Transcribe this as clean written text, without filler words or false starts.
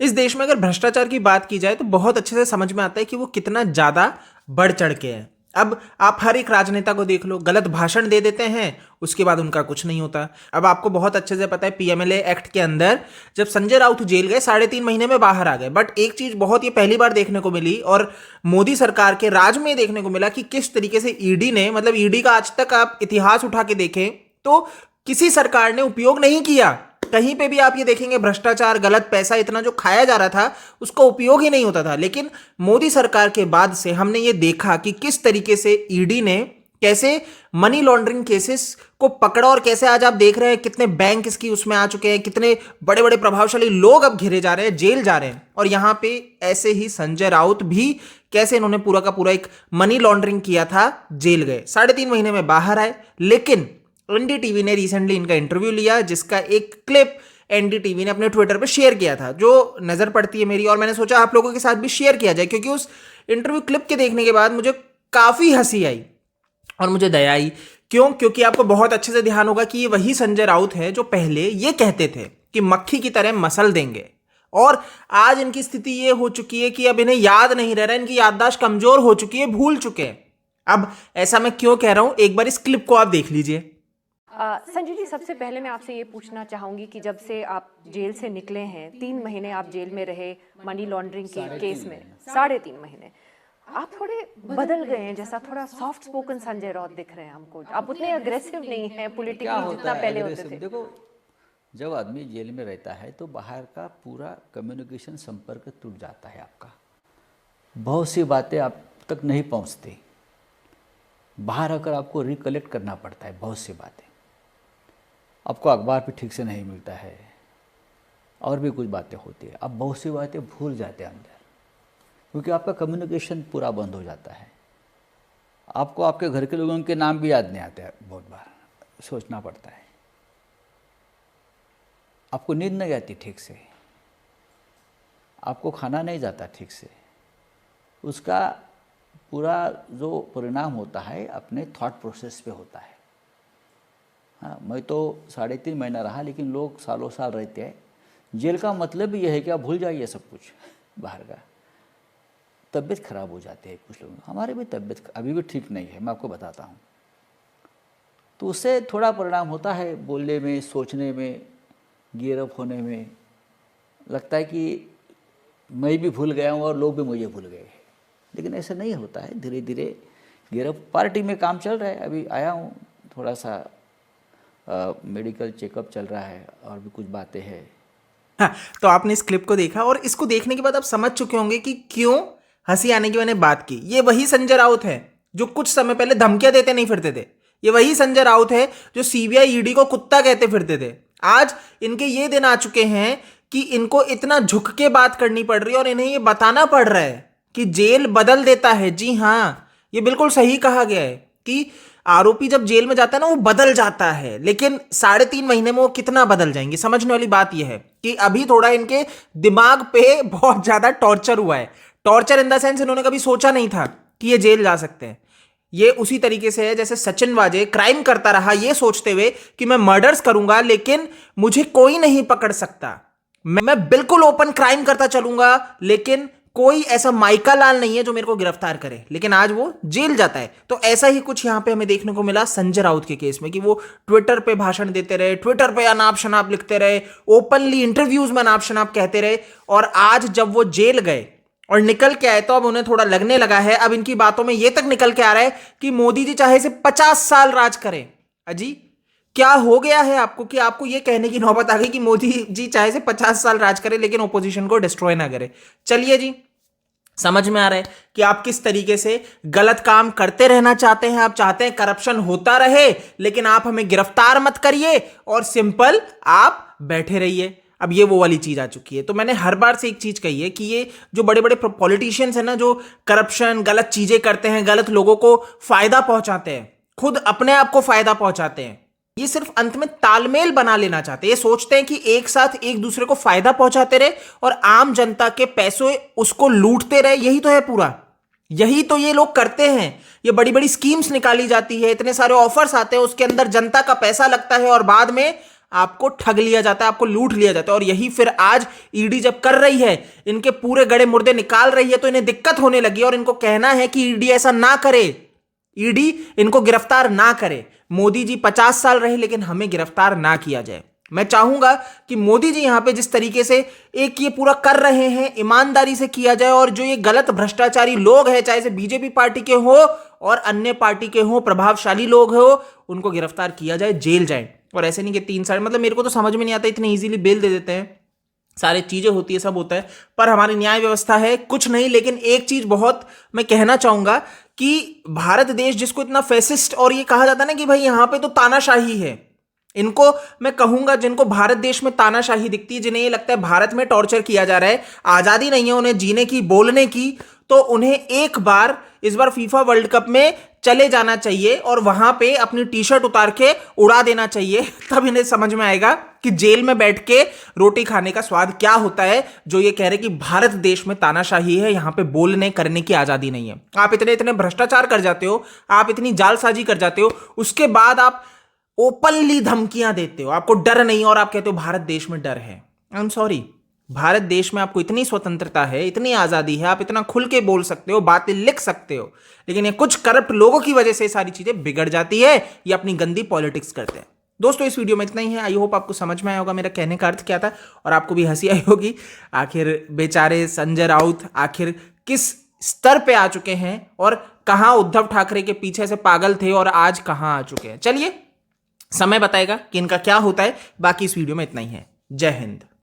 इस देश में अगर भ्रष्टाचार की बात की जाए तो बहुत अच्छे से समझ में आता है कि वो कितना ज्यादा बढ़ चढ़ के है। अब आप हर एक राजनेता को देख लो, गलत भाषण दे देते हैं, उसके बाद उनका कुछ नहीं होता। अब आपको बहुत अच्छे से पता है पीएमएलए एक्ट के अंदर जब संजय राउत जेल गए 3.5 महीने में बाहर आ गए, बट एक चीज बहुत ये पहली बार देखने को मिली और मोदी सरकार के राज में देखने को मिला कि किस तरीके से ईडी ने, मतलब ईडी का आज तक आप इतिहास उठा के देखें तो किसी सरकार ने उपयोग नहीं किया। कहीं पे भी आप ये देखेंगे भ्रष्टाचार, गलत पैसा इतना जो खाया जा रहा था उसका उपयोग ही नहीं होता था। लेकिन मोदी सरकार के बाद से हमने ये देखा कि किस तरीके से ईडी ने कैसे मनी लॉन्ड्रिंग केसेस को पकड़ा और कैसे आज आप देख रहे हैं कितने बैंक इसकी उसमें आ चुके हैं, कितने बड़े बड़े प्रभावशाली लोग अब घिरे जा रहे हैं, जेल जा रहे हैं। और यहां पे ऐसे ही संजय राउत भी कैसे इन्होंने पूरा का पूरा एक मनी लॉन्ड्रिंग किया था, जेल गए, 3.5 महीने में बाहर आए। लेकिन एनडीटीवी ने रिसेंटली इनका इंटरव्यू लिया जिसका एक क्लिप एनडीटीवी ने अपने ट्विटर पे शेयर किया था, जो नजर पड़ती है मेरी, और मैंने सोचा आप लोगों के साथ भी शेयर किया जाए क्योंकि उस इंटरव्यू क्लिप के देखने के बाद मुझे काफी हंसी आई और मुझे दया आई। क्यों? क्योंकि आपको बहुत अच्छे से ध्यान होगा कि ये वही संजय राउत है जो पहले ये कहते थे कि मक्खी की तरह मसल देंगे, और आज इनकी स्थिति ये हो चुकी है कि अब इन्हें याद नहीं रह रहा, इनकी याददाश्त कमजोर हो चुकी है, भूल चुके हैं। अब ऐसा मैं क्यों कह रहा हूं, एक बार इस क्लिप को आप देख लीजिए। संजय जी, सबसे पहले मैं आपसे ये पूछना चाहूंगी कि जब से आप जेल से निकले हैं, 3 महीने आप जेल में रहे मनी लॉन्ड्रिंग के केस में, 3.5 महीने, आप थोड़े बदल गए हैं, जैसा थोड़ा सॉफ्ट स्पोकन संजय राउत दिख रहे हैं हमको। आप उतने अग्रेसिव नहीं हैं पॉलिटिकली जितना पहले होते थे। देखो, जब आदमी जेल में रहता है तो बाहर का पूरा कम्युनिकेशन संपर्क टूट जाता है आपका, बहुत सी बातें आप तक नहीं पहुंचती, बाहर आकर आपको रिकलेक्ट करना पड़ता है बहुत सी बातें, आपको अखबार भी ठीक से नहीं मिलता है और भी कुछ बातें होती है, आप बहुत सी बातें भूल जाते हैं अंदर, क्योंकि आपका कम्युनिकेशन पूरा बंद हो जाता है। आपको आपके घर के लोगों के नाम भी याद नहीं आते हैं, बहुत बार सोचना पड़ता है, आपको नींद नहीं आती ठीक से, आपको खाना नहीं जाता ठीक से। उसका पूरा जो परिणाम होता है अपने थॉट प्रोसेस पे होता है। हाँ, मैं तो 3.5 महीना रहा, लेकिन लोग सालों साल रहते हैं। जेल का मतलब यह है कि आप भूल जाइए सब कुछ बाहर का। तबीयत खराब हो जाती है कुछ लोगों की, हमारे भी तबीयत अभी भी ठीक नहीं है, मैं आपको बताता हूँ। तो उससे थोड़ा परिणाम होता है बोलने में, सोचने में, गियरअप होने में। लगता है कि मैं भी भूल गया हूँ और लोग भी मुझे भूल गए हैं, लेकिन ऐसा नहीं होता है। धीरे धीरे गियरअप, पार्टी में काम चल रहा है, अभी आया हूँ, थोड़ा सा मेडिकल चेकअप चल रहा है और भी कुछ बातें हैं। हाँ, तो आपने इस क्लिप को देखा और इसको देखने के बाद आप समझ चुके होंगे कि क्यों हंसी आने की मैंने बात की। ये वही संजय राउत है जो कुछ समय पहले धमकियां देते नहीं फिरते थे। ये वही संजय राउत है जो सीबीआई ईडी को कुत्ता कहते फिरते थे। आज इनके ये दिन आ चुके हैं कि इनको इतना झुक के बात करनी पड़ रही है और इन्हें ये बताना पड़ रहा है कि जेल बदल देता है। जी हाँ, ये बिल्कुल सही कहा गया है कि आरोपी जब जेल में जाता है ना वो बदल जाता है, लेकिन 3.5 महीने में वो कितना बदल जाएंगे। समझने वाली बात यह है कि अभी थोड़ा इनके दिमाग पे बहुत ज्यादा टॉर्चर हुआ है। टॉर्चर इन द सेंस इन्होंने कभी सोचा नहीं था कि ये जेल जा सकते हैं। ये उसी तरीके से है जैसे सचिन वाजे क्राइम करता रहा ये सोचते हुए कि मैं मर्डर्स करूंगा लेकिन मुझे कोई नहीं पकड़ सकता, मैं बिल्कुल ओपन क्राइम करता चलूंगा लेकिन कोई ऐसा माइका लाल नहीं है जो मेरे को गिरफ्तार करे, लेकिन आज वो जेल जाता है। तो ऐसा ही कुछ यहां पे हमें देखने को मिला संजय राउत के केस में कि वो ट्विटर पे भाषण देते रहे, ट्विटर पे अनाप शनाप लिखते रहे, ओपनली इंटरव्यूज में अनाप शनाप कहते रहे, और आज जब वो जेल गए और निकल के आए तो अब उन्हें थोड़ा लगने लगा है, अब इनकी बातों में ये तक निकल के आ रहा है कि मोदी जी चाहे से 50 साल राज करें। अजी क्या हो गया है आपको कि आपको ये कहने की नौबत आ गई कि मोदी जी चाहे से 50 साल राज करें लेकिन ओपोजिशन को डिस्ट्रॉय ना करे। चलिए जी, समझ में आ रहा है कि आप किस तरीके से गलत काम करते रहना चाहते हैं। आप चाहते हैं करप्शन होता रहे लेकिन आप हमें गिरफ्तार मत करिए और सिंपल आप बैठे रहिए। अब ये वो वाली चीज आ चुकी है। तो मैंने हर बार से एक चीज कही है कि ये जो बड़े बड़े पॉलिटिशियंस हैं ना, जो करप्शन, गलत चीजें करते हैं, गलत लोगों को फायदा पहुंचाते हैं, खुद अपने आप को फायदा पहुंचाते हैं, ये सिर्फ अंत में तालमेल बना लेना चाहते हैं। ये सोचते हैं कि एक साथ एक दूसरे को फायदा पहुंचाते रहे और आम जनता के पैसों उसको लूटते रहे। यही तो है पूरा, यही तो ये लोग करते हैं। ये बड़ी बड़ी स्कीम्स निकाली जाती है, इतने सारे ऑफर्स आते हैं, उसके अंदर जनता का पैसा लगता है और बाद में आपको ठग लिया जाता है, आपको लूट लिया जाता है। और यही फिर आज ईडी जब कर रही है, इनके पूरे गड़े मुर्दे निकाल रही है, तो इन्हें दिक्कत होने लगी और इनको कहना है कि ईडी ऐसा ना करे, ईडी इनको गिरफ्तार ना करे। मोदी जी 50 साल रहे लेकिन हमें गिरफ्तार ना किया जाए। मैं चाहूंगा कि मोदी जी यहां पे जिस तरीके से एक ये पूरा कर रहे हैं, ईमानदारी से किया जाए, और जो ये गलत भ्रष्टाचारी लोग हैं, चाहे से बीजेपी पार्टी के हो और अन्य पार्टी के हो, प्रभावशाली लोग हो, उनको गिरफ्तार किया जाए, जेल जाए। और ऐसे नहीं कि 3 साल, मतलब मेरे को तो समझ में नहीं आता, इतने इजीली बेल दे देते हैं, सारी चीजें होती है, सब होता है, पर हमारी न्याय व्यवस्था है कुछ नहीं। लेकिन एक चीज बहुत मैं कहना चाहूंगा कि भारत देश जिसको इतना फैसिस्ट और ये कहा जाता है ना कि भाई यहां पे तो तानाशाही है, इनको मैं कहूंगा जिनको भारत देश में तानाशाही दिखती है, जिन्हें ये लगता है भारत में टॉर्चर किया जा रहा है, आजादी नहीं है उन्हें जीने की, बोलने की, तो उन्हें एक बार इस बार फीफा वर्ल्ड कप में चले जाना चाहिए और वहां पे अपनी टी शर्ट उतार के उड़ा देना चाहिए। तब इन्हें समझ में आएगा कि जेल में बैठ के रोटी खाने का स्वाद क्या होता है, जो ये कह रहे कि भारत देश में तानाशाही है, यहां पे बोलने करने की आजादी नहीं है। आप इतने इतने भ्रष्टाचार कर जाते हो, आप इतनी जालसाजी कर जाते हो, उसके बाद आप ओपनली धमकियां देते हो, आपको डर नहीं, और आप कहते हो भारत देश में डर है। आई एम सॉरी, भारत देश में आपको इतनी स्वतंत्रता है, इतनी आजादी है, आप इतना खुल के बोल सकते हो, बातें लिख सकते हो, लेकिन ये कुछ करप्ट लोगों की वजह से सारी चीजें बिगड़ जाती है, ये अपनी गंदी पॉलिटिक्स करते हैं। दोस्तों इस वीडियो में इतना ही है। आई होप आपको समझ में आया होगा मेरा कहने का अर्थ क्या था, और आपको भी हंसी आई होगी। आखिर बेचारे संजय राउत आखिर किस स्तर पे आ चुके हैं, और कहां उद्धव ठाकरे के पीछे से पागल थे और आज कहां आ चुके हैं। चलिए समय बताएगा कि इनका क्या होता है। बाकी इस वीडियो में इतना ही है। जय हिंद।